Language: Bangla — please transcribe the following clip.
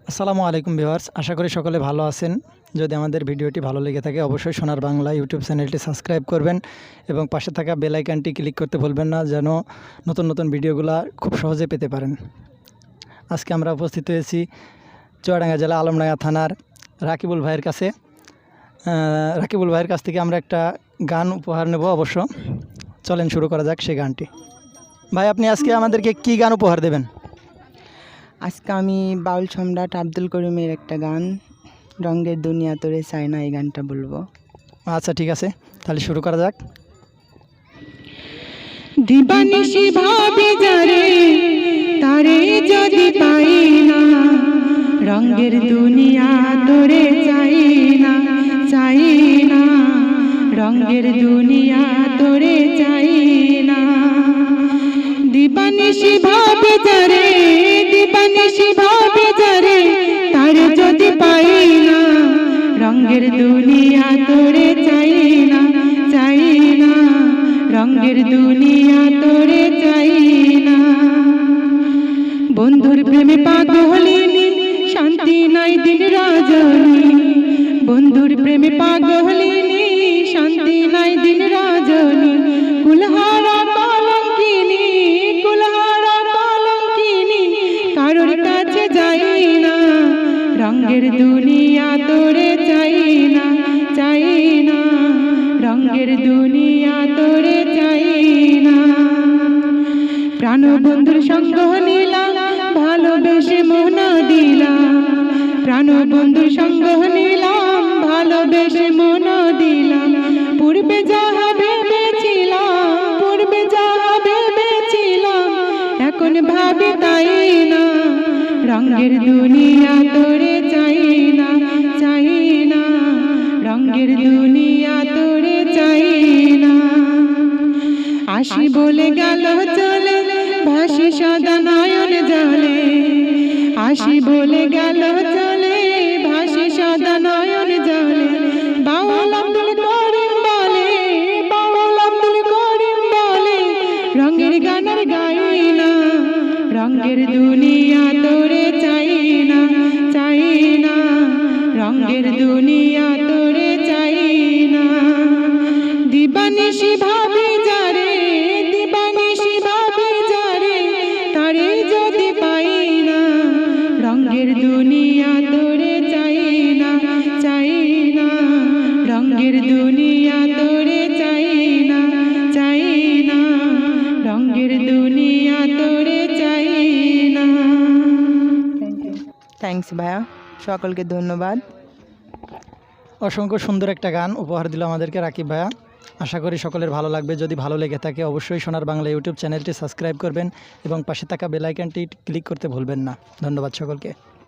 আসসালামু আলাইকুম ভিউয়ার্স, আশা করি সকলে ভালো আছেন। যদি আমাদের ভিডিওটি ভালো লেগে থাকে অবশ্যই সোনার বাংলা ইউটিউব চ্যানেলটি সাবস্ক্রাইব করবেন এবং পাশে থাকা বেল আইকনটি ক্লিক করতে ভুলবেন না, যেন নতুন নতুন ভিডিওগুলো খুব সহজে পেতে পারেন। আজকে আমরা উপস্থিত হয়েছি চুয়াডাঙ্গা জেলা আলমডাঙ্গা থানার রাকিবুল ভাইয়ের কাছে। রাকিবুল ভাইয়ের কাছ থেকে আমরা একটা গান উপহার নেব। অবশ্য চলেন শুরু করা যাক সেই গানটি। ভাই, আপনি আজকে আমাদেরকে কি গান উপহার দেবেন? আজকে আমি বাউল সম্রাট আব্দুল করিমের একটা গান, রঙের দুনিয়া তোরে চাই না, এই গানটা বলবো। আচ্ছা, ঠিক আছে, তাহলে শুরু করা যাক। দিবানিশি ভাবি যারে তারে যদি পাই না, রঙের দুনিয়া তোরে চাই না, চাই না, রঙের দুনিয়া তোরে চাই না। দিবানিশি ভাবি যারে, দিবানিশি ভাবি যারে তারে যদি পাই না, রঙের দুনিয়া তোরে চাই না, চাই না, রঙের দুনিয়া তোরে চাই না। বন্ধুর প্রেমে পাগলিনী, শান্তি নাই দিন রজনী, বন্ধুর প্রেমে পাগলিনী, শান্তি নাই দিন রজনী। কুলহারা কলঙ্কিনী, কুলহারা কলঙ্কিনী, কারোর কাছে যাই না, রঙের দুনিয়া তোরে চাই না, চাই না, রঙের দুনিয়া তোরে চাই না। প্রাণ বন্ধুর সঙ্গ নিলাম, ভালোবেসে মন দিলাম, প্রাণ বন্ধুর সঙ্গ নিলাম, ভালোবেসে মন দিলাম। পূর্বে যাহা ভেবেছিলাম, পূর্বে যাহা ভেবেছিলাম, এখন ভাবি তাই না, রঙের দুনিয়া তোরে চাই না, চাই না, রঙের দুনিয়া তোরে চাই না। আসি বলে গেল চলে, ভাসি সদা নয়ন জলে, আসি বলে গেল চলে, ভাসি সদা নয়ন জলে। বাউল আব্দুল করিম বলে, বাউল আব্দুল করিম বলে, রঙের গানের গাই না, রঙের দুনিয়া তোরে চাই না, চাই না, রঙের দুনিয়া তোরে চাই না। দিবানিশি ভাবি যারে, দিবানিশি ভাবি যারে তারে যদি পাই না, রঙের দুনিয়া তোরে চাই না, চাই না, রঙের দুনিয়া তোরে চাই না, চাই না, রঙের দুনিয়া তোরে চাই না। থ্যাংকস ভাইয়া, সকলকে ধন্যবাদ। অসংখ্য সুন্দর একটা গান উপহার দিল আমাদেরকে রাকিব ভাইয়া। আশা করি সকলের ভালো লাগবে। যদি ভালো লেগে থাকে অবশ্যই সোনার বাংলা ইউটিউব চ্যানেলটি সাবস্ক্রাইব করবেন এবং পাশে থাকা বেল আইকনটি ক্লিক করতে ভুলবেন না। ধন্যবাদ সকলকে।